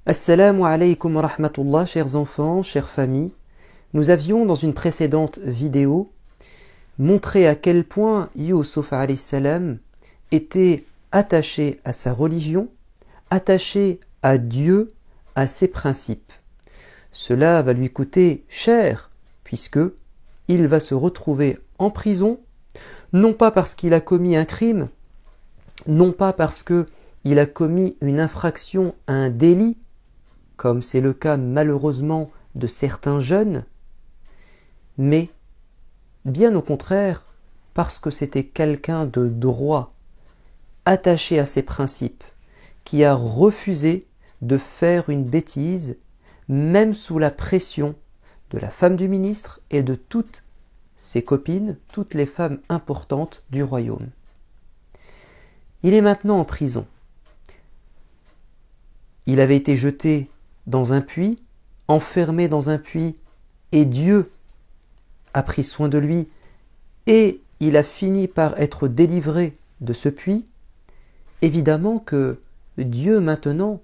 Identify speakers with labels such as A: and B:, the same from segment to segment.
A: Assalamu alaikum wa rahmatullah, chers enfants, chères familles. Nous avions dans une précédente vidéo montré à quel point Yusuf alayhi salam était attaché à sa religion, attaché à Dieu, à ses principes. Cela va lui coûter cher puisque il va se retrouver en prison, non pas parce qu'il a commis un crime, non pas parce qu'il a commis une infraction, un délit, comme c'est le cas malheureusement de certains jeunes, mais bien au contraire, parce que c'était quelqu'un de droit, attaché à ses principes, qui a refusé de faire une bêtise, même sous la pression de la femme du ministre et de toutes ses copines, toutes les femmes importantes du royaume. Il est maintenant en prison. Il avait été jeté dans un puits, enfermé dans un puits, et Dieu a pris soin de lui, et il a fini par être délivré de ce puits. Évidemment que Dieu maintenant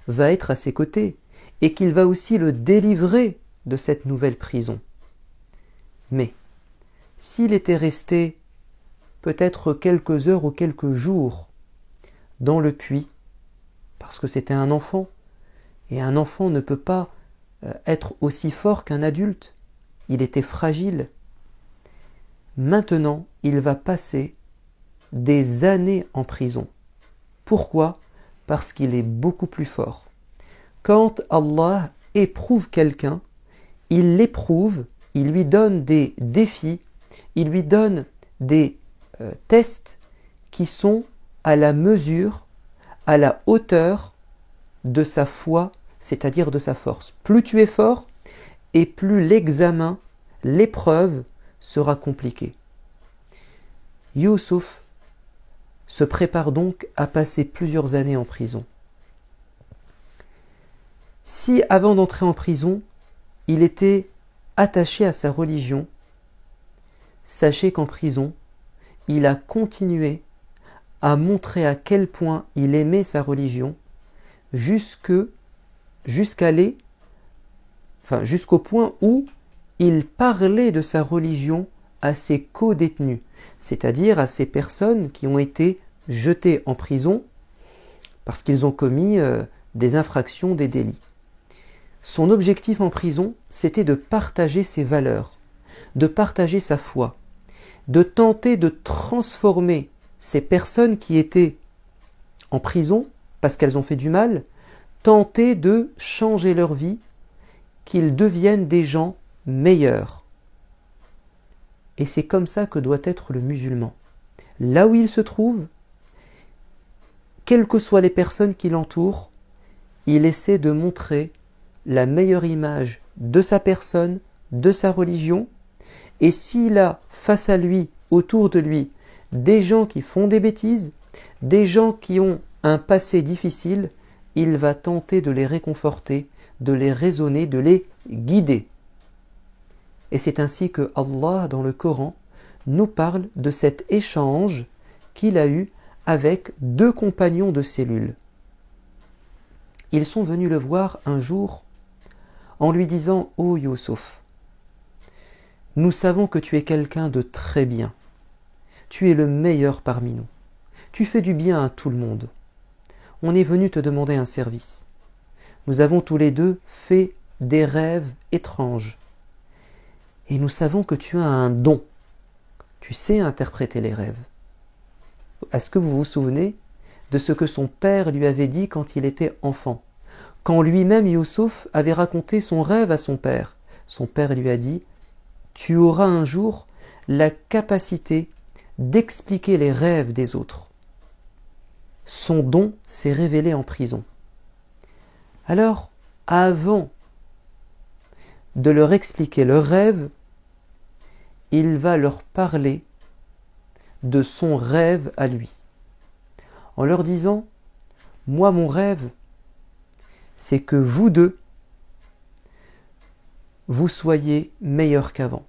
A: va être à ses côtés, et qu'il va aussi le délivrer de cette nouvelle prison. Mais s'il était resté peut-être quelques heures ou quelques jours dans le puits, parce que c'était un enfant, et un enfant ne peut pas être aussi fort qu'un adulte. Il était fragile. Maintenant, il va passer des années en prison. Pourquoi ? Parce qu'il est beaucoup plus fort. Quand Allah éprouve quelqu'un, il l'éprouve, il lui donne des défis, il lui donne des tests qui sont à la mesure, à la hauteur de sa foi, c'est-à-dire de sa force. Plus tu es fort, et plus l'examen, l'épreuve sera compliquée. Yusuf se prépare donc à passer plusieurs années en prison. Si avant d'entrer en prison, il était attaché à sa religion, sachez qu'en prison, il a continué à montrer à quel point il aimait sa religion, jusqu'au point où il parlait de sa religion à ses co-détenus, c'est-à-dire à ces personnes qui ont été jetées en prison parce qu'ils ont commis des infractions, des délits. Son objectif en prison, c'était de partager ses valeurs, de partager sa foi, de tenter de transformer ces personnes qui étaient en prison parce qu'elles ont fait du mal, tenter de changer leur vie, qu'ils deviennent des gens meilleurs. Et c'est comme ça que doit être le musulman. Là où il se trouve, quelles que soient les personnes qui l'entourent, il essaie de montrer la meilleure image de sa personne, de sa religion, et s'il a face à lui, autour de lui, des gens qui font des bêtises, des gens qui ont un passé difficile, il va tenter de les réconforter, de les raisonner, de les guider. Et c'est ainsi que Allah, dans le Coran, nous parle de cet échange qu'il a eu avec deux compagnons de cellule. Ils sont venus le voir un jour en lui disant « Ô Yusuf, nous savons que tu es quelqu'un de très bien. Tu es le meilleur parmi nous. Tu fais du bien à tout le monde. On est venu te demander un service. Nous avons tous les deux fait des rêves étranges. Et nous savons que tu as un don. Tu sais interpréter les rêves. Est-ce que vous vous souvenez de ce que son père lui avait dit quand il était enfant ? Quand lui-même, Yusuf, avait raconté son rêve à son père. Son père lui a dit « Tu auras un jour la capacité d'expliquer les rêves des autres. » Son don s'est révélé en prison. Alors, avant de leur expliquer leur rêve, il va leur parler de son rêve à lui, en leur disant « Moi, mon rêve, c'est que vous deux, vous soyez meilleurs qu'avant.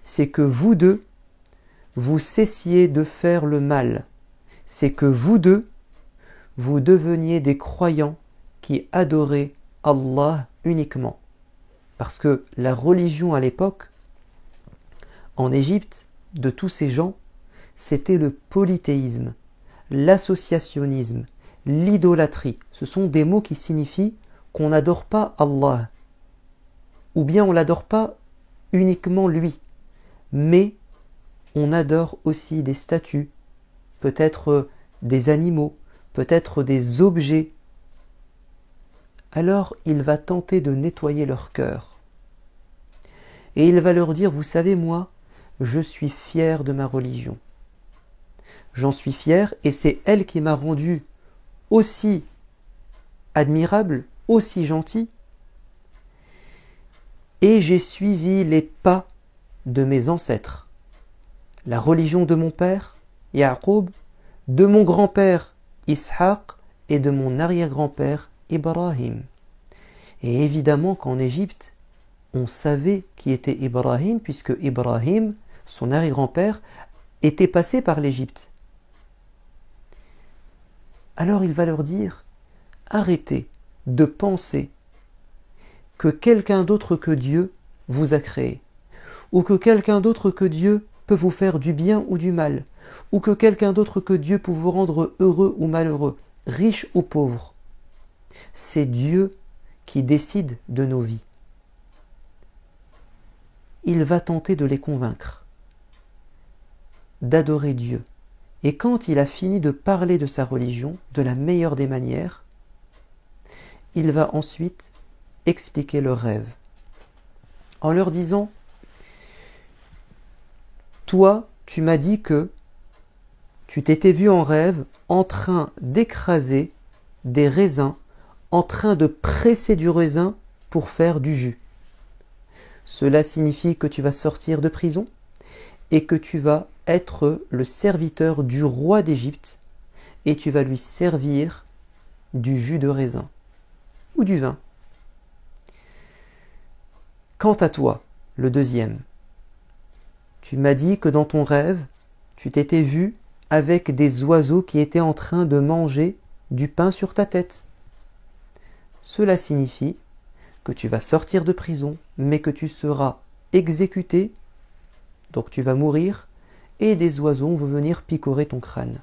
A: C'est que vous deux, vous cessiez de faire le mal. C'est que vous deux, vous deveniez des croyants qui adoraient Allah uniquement. Parce que la religion à l'époque, en Égypte, de tous ces gens, c'était le polythéisme, l'associationnisme, l'idolâtrie. Ce sont des mots qui signifient qu'on n'adore pas Allah, ou bien on n'adore pas uniquement lui, mais on adore aussi des statues, peut-être des animaux, peut-être des objets. Alors il va tenter de nettoyer leur cœur. Et il va leur dire, vous savez, moi, je suis fier de ma religion. J'en suis fier et c'est elle qui m'a rendu aussi admirable, aussi gentil. Et j'ai suivi les pas de mes ancêtres. La religion de mon père, Ya'qub, de mon grand-père, Ishaq, et de mon arrière-grand-père, Ibrahim. Et évidemment qu'en Égypte, on savait qui était Ibrahim, puisque Ibrahim, son arrière-grand-père, était passé par l'Égypte. Alors il va leur dire, arrêtez de penser que quelqu'un d'autre que Dieu vous a créé, ou que quelqu'un d'autre que Dieu peut vous faire du bien ou du mal, ou que quelqu'un d'autre que Dieu peut vous rendre heureux ou malheureux, riche ou pauvre. C'est Dieu qui décide de nos vies. Il va tenter de les convaincre d'adorer Dieu. Et quand il a fini de parler de sa religion de la meilleure des manières, il va ensuite expliquer leur rêve en leur disant, toi, tu m'as dit que tu t'étais vu en rêve en train d'écraser des raisins, en train de presser du raisin pour faire du jus. Cela signifie que tu vas sortir de prison et que tu vas être le serviteur du roi d'Égypte et tu vas lui servir du jus de raisin ou du vin. Quant à toi, le deuxième, tu m'as dit que dans ton rêve, tu t'étais vu avec des oiseaux qui étaient en train de manger du pain sur ta tête. Cela signifie que tu vas sortir de prison, mais que tu seras exécuté, donc tu vas mourir, et des oiseaux vont venir picorer ton crâne.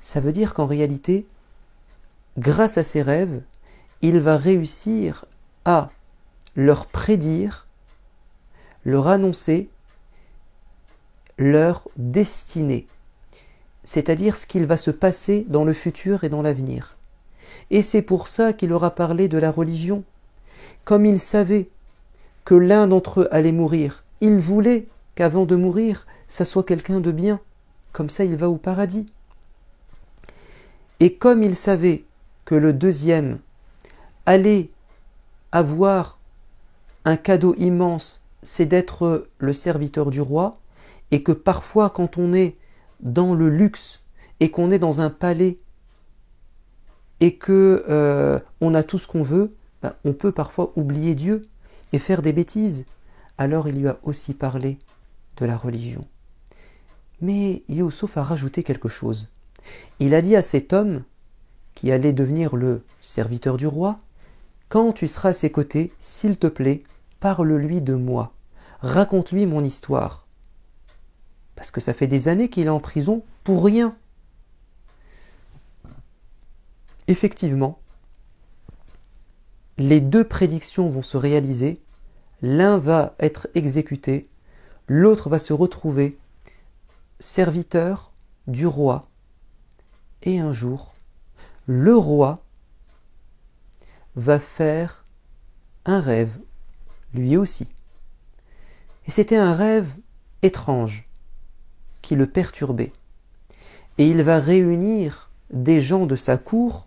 A: Ça veut dire qu'en réalité, grâce à ces rêves, il va réussir à leur prédire, leur annoncer leur destinée, c'est-à-dire ce qu'il va se passer dans le futur et dans l'avenir. Et c'est pour ça qu'il aura parlé de la religion. Comme il savait que l'un d'entre eux allait mourir, il voulait qu'avant de mourir, ça soit quelqu'un de bien. Comme ça, il va au paradis. Et comme il savait que le deuxième allait avoir un cadeau immense, c'est d'être le serviteur du roi, et que parfois quand on est dans le luxe et qu'on est dans un palais et que on a tout ce qu'on veut, on peut parfois oublier Dieu et faire des bêtises. Alors il lui a aussi parlé de la religion. Mais Youssouf a rajouté quelque chose. Il a dit à cet homme qui allait devenir le serviteur du roi, quand tu seras à ses côtés, s'il te plaît, parle-lui de moi, raconte-lui mon histoire. Parce que ça fait des années qu'il est en prison pour rien. Effectivement, les deux prédictions vont se réaliser, l'un va être exécuté, l'autre va se retrouver serviteur du roi. Et un jour, le roi va faire un rêve, lui aussi. Et c'était un rêve étrange qui le perturbait. Et il va réunir des gens de sa cour,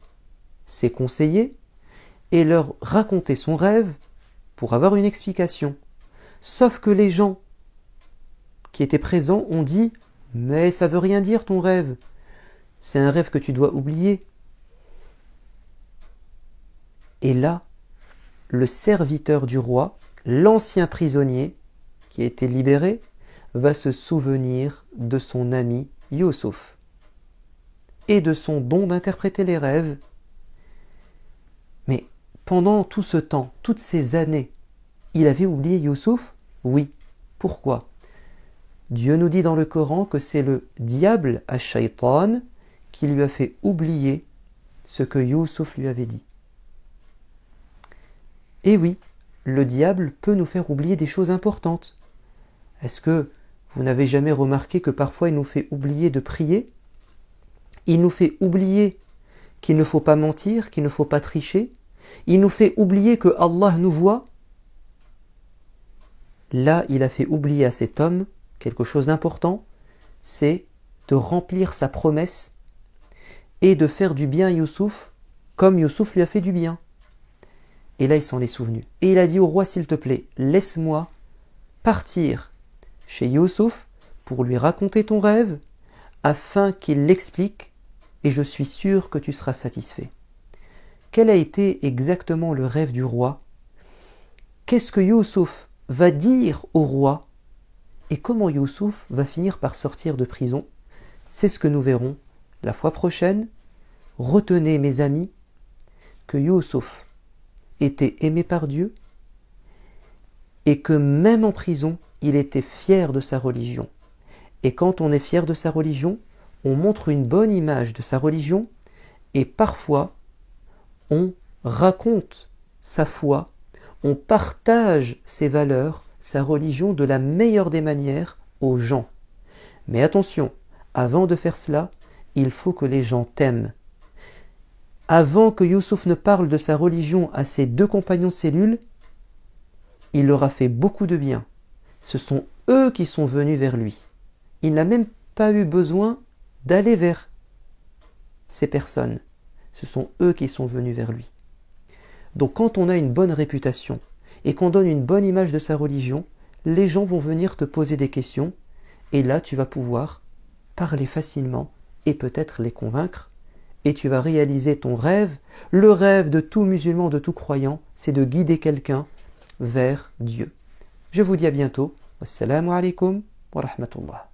A: ses conseillers, et leur raconter son rêve pour avoir une explication. Sauf que les gens qui étaient présents ont dit « Mais ça veut rien dire ton rêve, c'est un rêve que tu dois oublier. » Et là, le serviteur du roi, l'ancien prisonnier qui a été libéré, va se souvenir de son ami Youssouf et de son don d'interpréter les rêves. Mais pendant tout ce temps, toutes ces années, il avait oublié Youssouf? Oui. Pourquoi? Dieu nous dit dans le Coran que c'est le diable, ash-shaytan, qui lui a fait oublier ce que Youssouf lui avait dit. Et oui, le diable peut nous faire oublier des choses importantes. Est-ce que vous n'avez jamais remarqué que parfois il nous fait oublier de prier? Il nous fait oublier qu'il ne faut pas mentir, qu'il ne faut pas tricher. Il nous fait oublier que Allah nous voit. Là, il a fait oublier à cet homme quelque chose d'important, c'est de remplir sa promesse et de faire du bien à Youssouf comme Youssouf lui a fait du bien. Et là, il s'en est souvenu. Et il a dit au roi, s'il te plaît, laisse-moi partir chez Youssouf pour lui raconter ton rêve afin qu'il l'explique et je suis sûr que tu seras satisfait. Quel a été exactement le rêve du roi? Qu'est-ce que Youssouf va dire au roi? Et comment Youssouf va finir par sortir de prison? C'est ce que nous verrons la fois prochaine. Retenez, mes amis, que Youssouf était aimé par Dieu et que même en prison, il était fier de sa religion. Et quand on est fier de sa religion, on montre une bonne image de sa religion et parfois, on raconte sa foi, on partage ses valeurs, sa religion de la meilleure des manières aux gens. Mais attention, avant de faire cela, il faut que les gens t'aiment. Avant que Youssouf ne parle de sa religion à ses deux compagnons de cellule, il leur a fait beaucoup de bien. Ce sont eux qui sont venus vers lui. Il n'a même pas eu besoin d'aller vers ces personnes. Ce sont eux qui sont venus vers lui. Donc quand on a une bonne réputation et qu'on donne une bonne image de sa religion, les gens vont venir te poser des questions et là tu vas pouvoir parler facilement et peut-être les convaincre et tu vas réaliser ton rêve. Le rêve de tout musulman, de tout croyant, c'est de guider quelqu'un vers Dieu. Je vous dis à bientôt. Wassalamu alaikum wa rahmatullah.